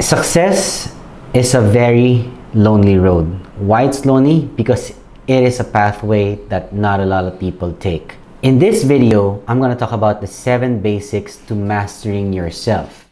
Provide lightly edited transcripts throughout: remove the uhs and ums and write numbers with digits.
Success is a very lonely road. Why it's lonely? Because it is a pathway that not a lot of people take. In this video, I'm going to talk about the 7 basics to mastering yourself.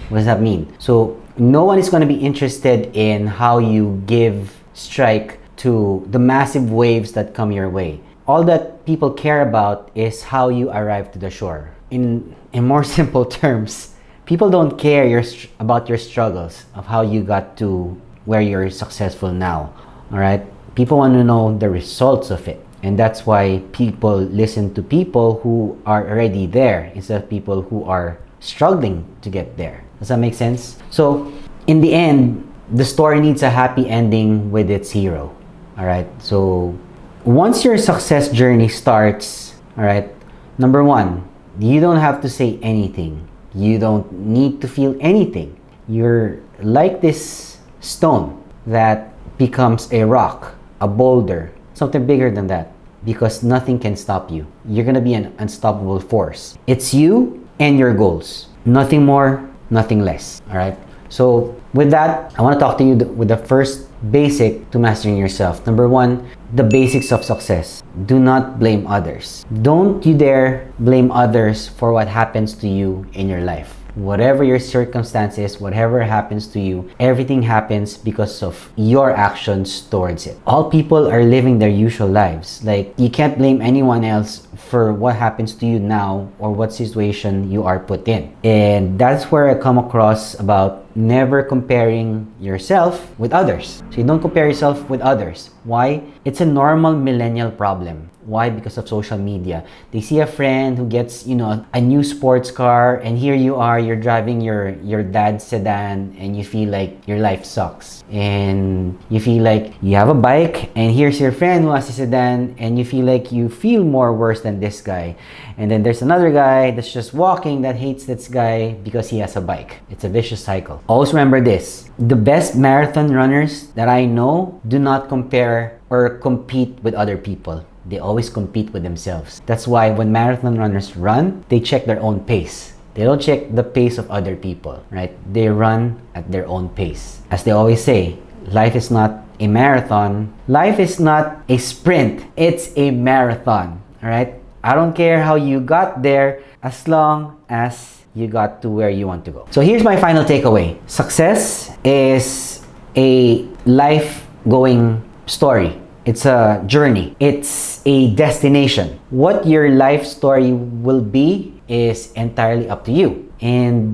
What does that mean? So no one is going to be interested in how you give strike to the massive waves that come your way. All that people care about is how you arrive to the shore. In more simple terms, people don't care about your struggles, of how you got to where you're successful now. All right? People want to know the results of it. And that's why people listen to people who are already there instead of people who are struggling to get there. Does that make sense? So, in the end, the story needs a happy ending with its hero. All right? So, once your success journey starts, all right, number 1, you don't have to say anything. You don't need to feel anything. You're like this stone that becomes a rock, a boulder, something bigger than that, because nothing can stop you. You're gonna be an unstoppable force. It's you and your goals. Nothing more, nothing less. All right? So with that, I want to talk to you with the first basic to mastering yourself. Number 1, the basics of success. Do not blame others. Don't you dare blame others for what happens to you in your life. Whatever your circumstances, whatever happens to you, everything happens because of your actions towards it. All people are living their usual lives. Like, you can't blame anyone else for what happens to you now or what situation you are put in. And that's where I come across about never comparing yourself with others. So you don't compare yourself with others. Why? It's a normal millennial problem. Why? Because of social media. They see a friend who gets, a new sports car, and here you are, you're driving your dad's sedan, and you feel like your life sucks. And you feel like you have a bike, and here's your friend who has a sedan, and you feel like you feel more worse than this guy. And then there's another guy that's just walking that hates this guy because he has a bike. It's a vicious cycle. Always remember this. The best marathon runners that I know do not compare or compete with other people. They always compete with themselves. That's why when marathon runners run, they check their own pace. They don't check the pace of other people, right? They run at their own pace. As they always say, life is not a marathon. Life is not a sprint. It's a marathon, all right? I don't care how you got there as long as you got to where you want to go. So here's my final takeaway. Success is a life-going story. It's a journey. It's a destination. What your life story will be is entirely up to you. And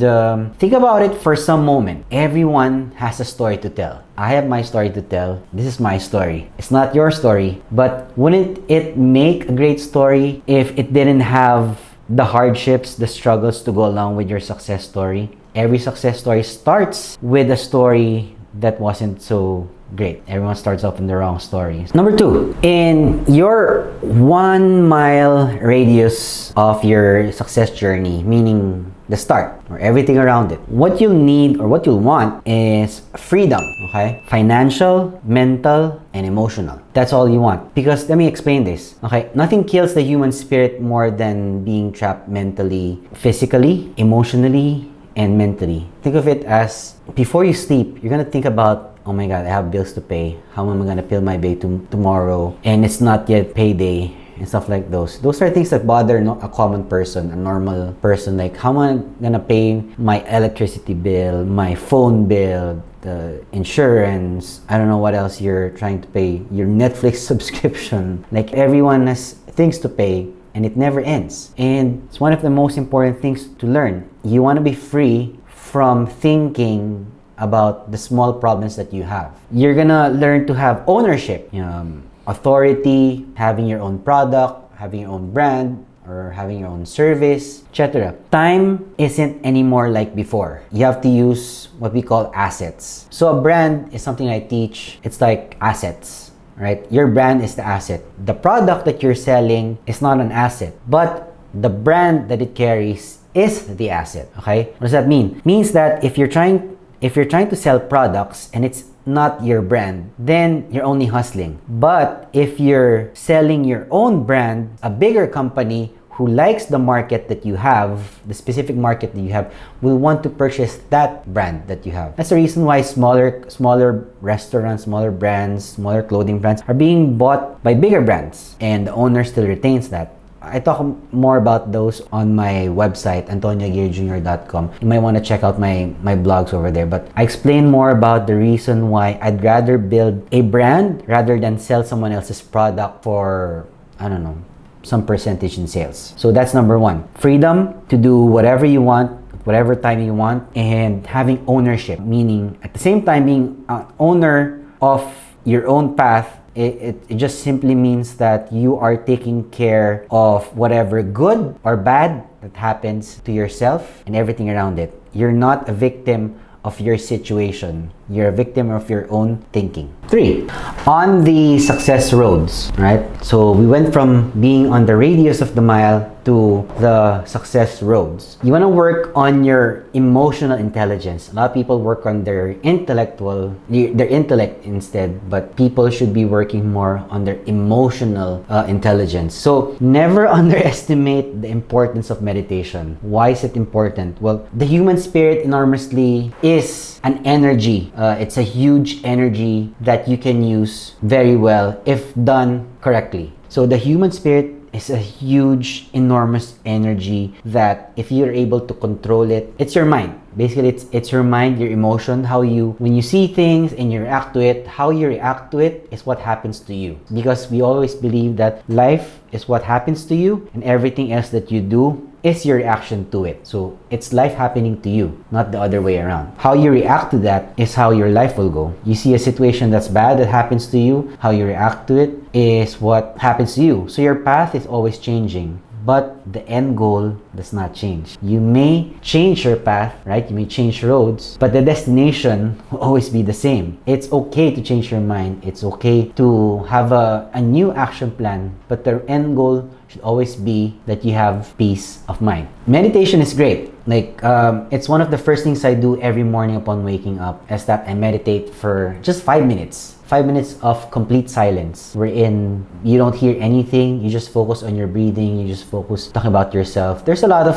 think about it for some moment. Everyone has a story to tell. I have my story to tell. This is my story. It's not your story. But wouldn't it make a great story if it didn't have the hardships, the struggles to go along with your success story? Every success story starts with a story that wasn't so great. Everyone starts off in the wrong story. Number 2, in your 1 mile radius of your success journey, meaning the start or everything around it, what you'll need or what you'll want is freedom, okay? Financial, mental, and emotional. That's all you want. Because let me explain this, okay? Nothing kills the human spirit more than being trapped mentally, physically, emotionally, and mentally. Think of it as before you sleep, you're gonna think about, oh my God, I have bills to pay. How am I gonna pay my bill tomorrow? And it's not yet payday and stuff like those. Those are things that bother a common person, a normal person. Like, how am I gonna pay my electricity bill, my phone bill, the insurance, I don't know what else you're trying to pay, your Netflix subscription. Like, everyone has things to pay, and it never ends. And it's one of the most important things to learn. You want to be free from thinking about the small problems that you have. You're gonna learn to have ownership, authority, having your own product, having your own brand, or having your own service, etc. Time isn't anymore like before. You have to use what we call assets. So a brand is something I teach. It's like assets. Right? Your brand is the asset. The product that you're selling is not an asset, but the brand that it carries is the asset. Okay? What does that mean? Means that if you're trying to sell products and it's not your brand, then you're only hustling. But if you're selling your own brand, a bigger company who likes the market that you have, the specific market that you have, will want to purchase that brand that you have. That's the reason why smaller restaurants, smaller brands, smaller clothing brands are being bought by bigger brands, and the owner still retains that. I talk more about those on my website, antonioaguirrejr.com. You might want to check out my blogs over there. But I explain more about the reason why I'd rather build a brand rather than sell someone else's product for, I don't know, some percentage in sales. So that's number one. Freedom to do whatever you want, whatever time you want, and having ownership, meaning at the same time being an owner of your own path. It just simply means that you are taking care of whatever good or bad that happens to yourself and everything around it. You're not a victim of your situation. You're a victim of your own thinking. 3, on the success roads, right? So we went from being on the radius of the mile to the success roads. You want to work on your emotional intelligence. A lot of people work on their intellect instead, but people should be working more on their emotional intelligence. So never underestimate the importance of meditation. Why is it important? Well, the human spirit enormously is an energy. It's a huge energy that you can use very well if done correctly. So the human spirit is a huge, enormous energy that if you're able to control it, it's your mind. Basically, it's your mind, your emotion, when you see things and you react to it, how you react to it is what happens to you. Because we always believe that life is what happens to you and everything else that you do is your reaction to it. So it's life happening to you, not the other way around. How you react to that is how your life will go. You see a situation that's bad that happens to you, how you react to it is what happens to you. So your path is always changing, but the end goal does not change. You may change your path, right? You may change roads, but the destination will always be the same. It's okay to change your mind. It's okay to have a new action plan, but the end goal should always be that you have peace of mind. Meditation is great. It's one of the first things I do every morning upon waking up, is that I meditate for just 5 minutes. 5 minutes of complete silence, wherein you don't hear anything, you just focus on your breathing, you just focus talking about yourself. There's a lot of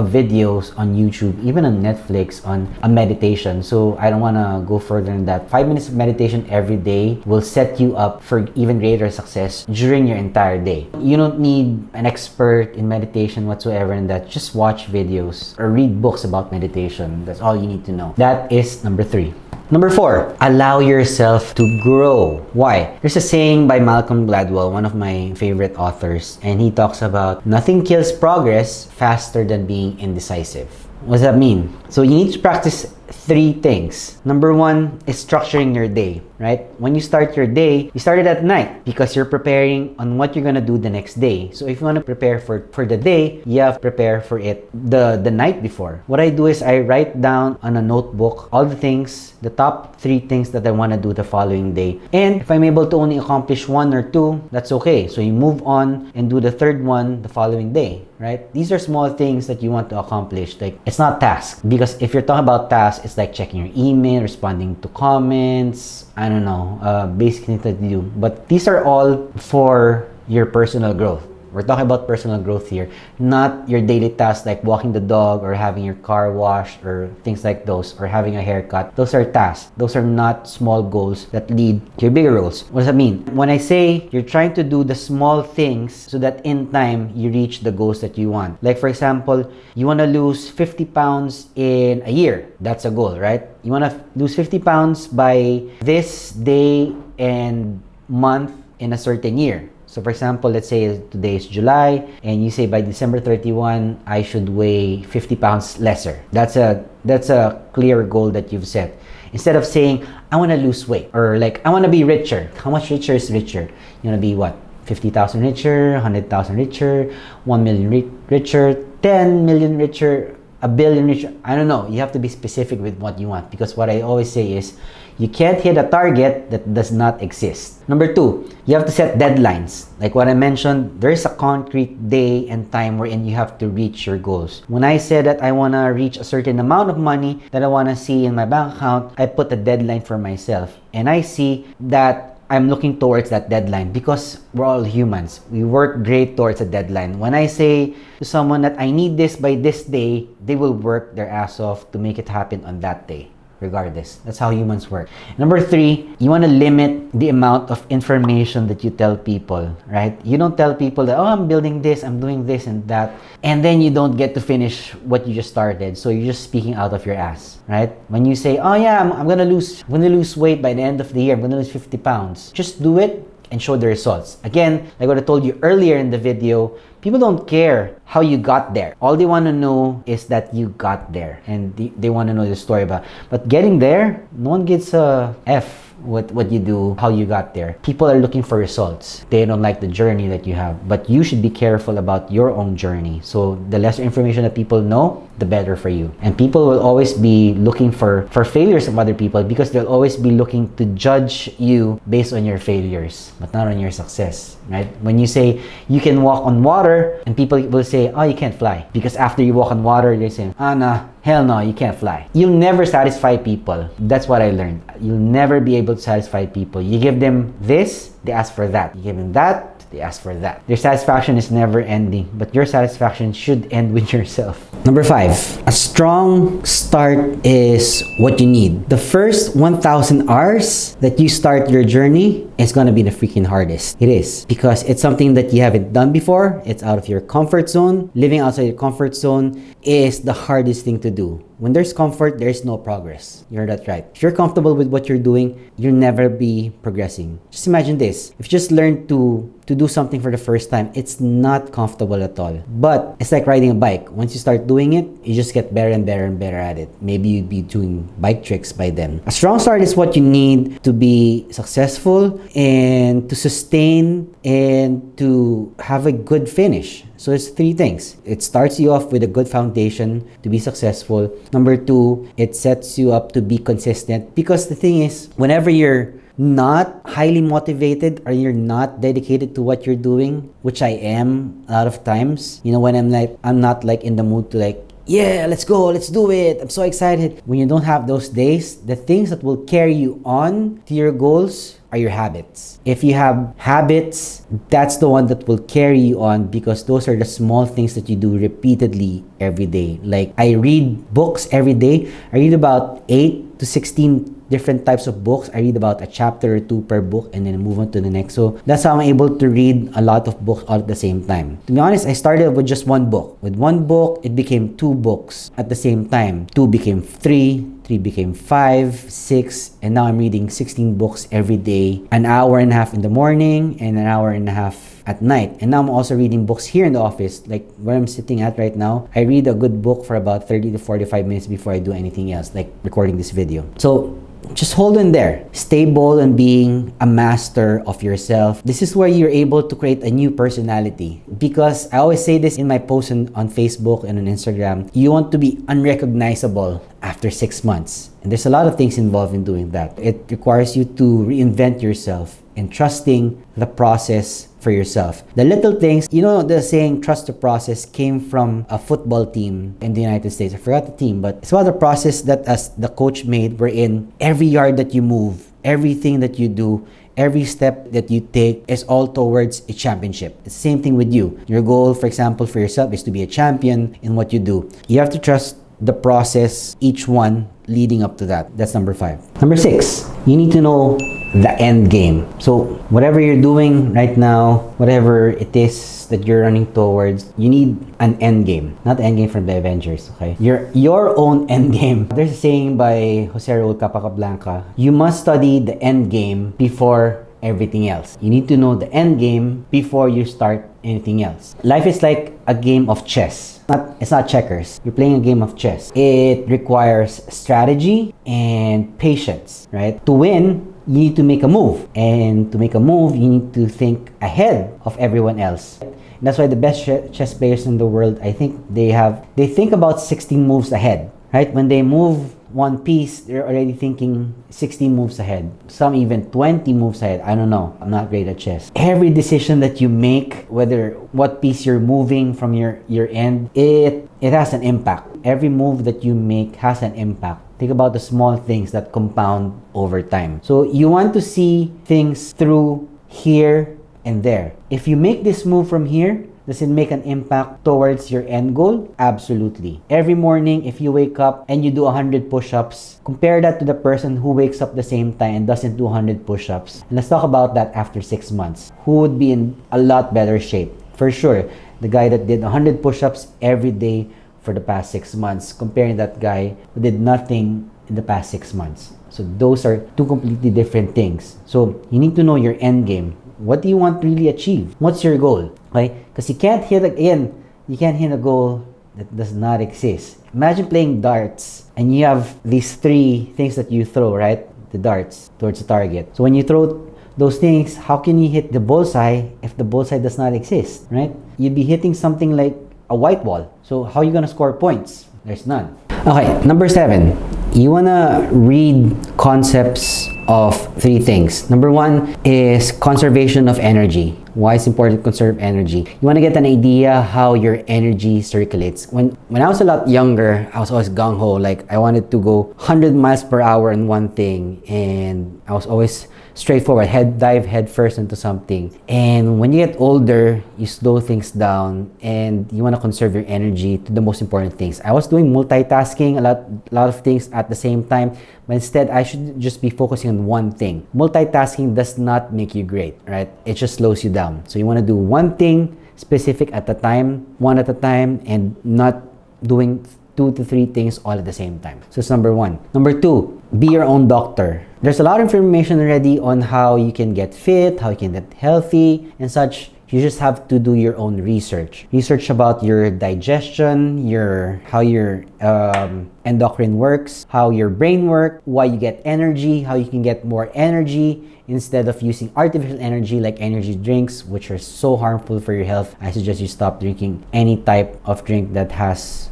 videos on YouTube, even on Netflix, on a meditation. So I don't want to go further than that. 5 minutes of meditation every day will set you up for even greater success during your entire day. You don't need an expert in meditation whatsoever in that. Just watch videos or read books about meditation. That's all you need to know. That is number 3. Number 4, allow yourself to grow. Why? There's a saying by Malcolm Gladwell, one of my favorite authors, and he talks about nothing kills progress faster than being indecisive. What does that mean? So you need to practice 3 things. Number 1 is structuring your day, right? When you start your day, you start it at night because you're preparing on what you're gonna do the next day. So if you want to prepare for the day, you have to prepare for it the night before. What I do is I write down on a notebook all the things, the top 3 things that I want to do the following day. And if I'm able to only accomplish 1 or 2, that's okay. So you move on and do the 3rd one the following day, right? These are small things that you want to accomplish. It's not task, because if you're talking about tasks, it's like checking your email, responding to comments, I don't know, basic things that you do. But these are all for your personal growth. We're talking about personal growth here, not your daily tasks like walking the dog or having your car washed or things like those, or having a haircut. Those are tasks. Those are not small goals that lead to your bigger goals. What does that mean? When I say you're trying to do the small things so that in time you reach the goals that you want. Like for example, you want to lose 50 pounds in a year. That's a goal, right? You want to lose 50 pounds by this day and month in a certain year. So for example, let's say today is July and you say by December 31, I should weigh 50 pounds lesser. That's a clear goal that you've set. Instead of saying, I want to lose weight, or like, I want to be richer. How much richer is richer? You want to be what? 50,000 richer, 100,000 richer, 1 million richer, 10 million richer, a billion richer. I don't know. You have to be specific with what you want, because what I always say is, you can't hit a target that does not exist. Number 2, you have to set deadlines. Like what I mentioned, there's a concrete day and time wherein you have to reach your goals. When I said that I want to reach a certain amount of money that I want to see in my bank account, I put a deadline for myself. And I see that I'm looking towards that deadline because we're all humans. We work great towards a deadline. When I say to someone that I need this by this day, they will work their ass off to make it happen on that day. Regardless. That's how humans work. Number 3, you want to limit the amount of information that you tell people, right? You don't tell people that, oh, I'm building this, I'm doing this and that, and then you don't get to finish what you just started. So you're just speaking out of your ass, right? When you say, oh yeah, I'm gonna lose weight by the end of the year, I'm gonna lose 50 pounds. Just do it and show the results. Again, like what I told you earlier in the video, people don't care how you got there. All they want to know is that you got there, and they want to know the story about. But getting there, no one gets a F what you do, how you got there. People are looking for results. They don't like the journey that you have. But you should be careful about your own journey. So the less information that people know, the better for you. And people will always be looking for failures of other people because they'll always be looking to judge you based on your failures, but not on your success, right? When you say you can walk on water, and people will say, oh, you can't fly. Because after you walk on water, they say, ah, nah, hell no, you can't fly. You'll never satisfy people. That's what I learned. You'll never be able to satisfy people. You give them this, they ask for that. You give them that, they ask for that. Their satisfaction is never ending, but your satisfaction should end with yourself. Number 5, a strong start is what you need. The first 1,000 hours that you start your journey is gonna be the freaking hardest. It is, because it's something that you haven't done before. It's out of your comfort zone. Living outside your comfort zone is the hardest thing to do. When there's comfort, there's no progress. You heard that right. If you're comfortable with what you're doing, you'll never be progressing. Just imagine this. If you just learn to do something for the first time, it's not comfortable at all. But it's like riding a bike. Once you start doing it, you just get better and better and better at it. Maybe you'd be doing bike tricks by then. A strong start is what you need to be successful and to sustain and to have a good finish. So it's 3 things. It starts you off with a good foundation to be successful. Number 2, it sets you up to be consistent. Because the thing is, whenever you're not highly motivated or you're not dedicated to what you're doing, which I am a lot of times, you know, when I'm not like in the mood to like, yeah, let's go, let's do it, I'm so excited. When you don't have those days, the things that will carry you on to your goals are your habits. If you have habits, that's the one that will carry you on, because those are the small things that you do repeatedly every day. Like, I read books every day. I read about 8 to 16 different types of books. I read about a chapter or 2 per book and then move on to the next. So that's how I'm able to read a lot of books all at the same time. To be honest, I started with just 1 book. With 1 book, it became 2 books at the same time. 2 became 3, 3 became 5, 6, and now I'm reading 16 books every day. An hour and a half in the morning and an hour and a half at night. And now I'm also reading books here in the office, like where I'm sitting at right now. I read a good book for about 30 to 45 minutes before I do anything else, like recording this video. So just hold in there. Stay bold and being a master of yourself. This is where you're able to create a new personality. Because I always say this in my posts on Facebook and on Instagram, you want to be unrecognizable after 6 months. And there's a lot of things involved in doing that. It requires you to reinvent yourself and trusting the process for yourself. The little things, you know, the saying trust the process came from a football team in the United States. I forgot the team, but it's about the process that as the coach made, wherein every yard that you move, everything that you do, every step that you take is all towards a championship. It's the same thing with you. Your goal, for example, for yourself is to be a champion in what you do. You have to trust the process, each one leading up to that. That's number 5. Number 6, you need to know the end game. So whatever you're doing right now, whatever it is that you're running towards, you need an end game. Not the end game from the Avengers, okay? Your own end game. There's a saying by Jose Raul Capacablanca, you must study the end game before everything else. You need to know the end game before you start anything else. Life is like a game of chess. It's not checkers. You're playing a game of chess. It requires strategy and patience, right? To win, you need to make a move. And to make a move, you need to think ahead of everyone else. And that's why the best chess players in the world, I think they think about 16 moves ahead, right? When they move one piece, they're already thinking 60 moves ahead. Some even 20 moves ahead. I don't know. I'm not great at chess. Every decision that you make, whether what piece you're moving from your end, it has an impact. Every move that you make has an impact. Think about the small things that compound over time. So you want to see things through here and there. If you make this move from here, does it make an impact towards your end goal? Absolutely. Every morning, if you wake up and you do 100 push-ups, compare that to the person who wakes up the same time and doesn't do 100 push-ups. And let's talk about that after 6 months. Who would be in a lot better shape? For sure, the guy that did 100 push-ups every day for the past 6 months, comparing that guy who did nothing in the past 6 months. So those are two completely different things. So you need to know your end game. What do you want to really achieve? What's your goal? Okay? Because you can't hit a goal that does not exist. Imagine playing darts and you have these three things that you throw, right? The darts towards the target. So when you throw those things, how can you hit the bullseye if the bullseye does not exist, right? You'd be hitting something like a white wall. So how are you gonna score points? There's none. Okay, number 7. You wanna read concepts of 3 things. Number 1 is conservation of energy. Why it's important to conserve energy? You want to get an idea how your energy circulates. When I was a lot younger, I was always gung-ho. Like, I wanted to go 100 miles per hour in one thing, and I was always straightforward, dive head first into something. And when you get older, you slow things down and you want to conserve your energy to the most important things. I was doing multitasking, a lot of things at the same time, but instead I should just be focusing on one thing. Multitasking does not make you great, right? It just slows you down. So you want to do one thing specific at a time, one at a time, and not doing 2 to 3 things all at the same time. So it's number 1. Number 2, be your own doctor. There's a lot of information already on how you can get fit, how you can get healthy and such. You just have to do your own research. Research about your digestion, how your endocrine works, how your brain works, why you get energy, how you can get more energy instead of using artificial energy like energy drinks, which are so harmful for your health. I suggest you stop drinking any type of drink that has,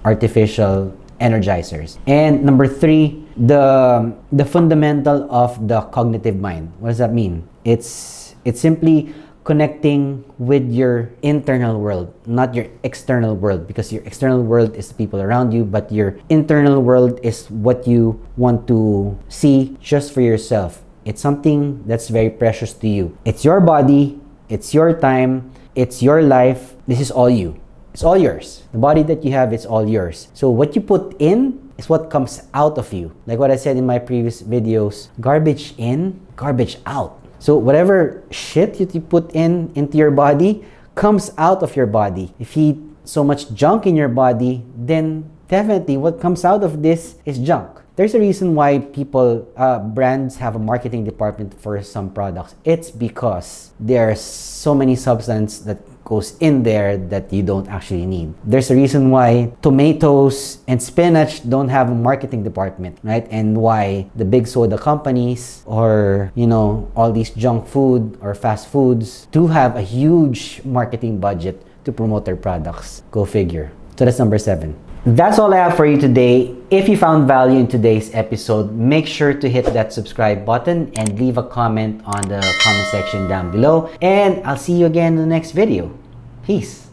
artificial energizers. And number 3, the fundamental of the cognitive mind. What does that mean? It's simply connecting with your internal world, not your external world, because your external world is the people around you, but your internal world is what you want to see just for yourself. It's something that's very precious to you. It's your body, it's your time, it's your life. This is all you. It's all yours. The body that you have, it's all yours. So what you put in is what comes out of you. Like what I said in my previous videos, garbage in, garbage out. So whatever shit you put into your body comes out of your body. If you eat so much junk in your body, then definitely what comes out of this is junk. There's a reason why brands have a marketing department for some products. It's because there are so many substances that goes in there that you don't actually need. There's a reason why tomatoes and spinach don't have a marketing department, right? And why the big soda companies or, all these junk food or fast foods do have a huge marketing budget to promote their products. Go figure. So that's number 7. That's all I have for you today. If you found value in today's episode, make sure to hit that subscribe button and leave a comment on the comment section down below. And I'll see you again in the next video. Peace.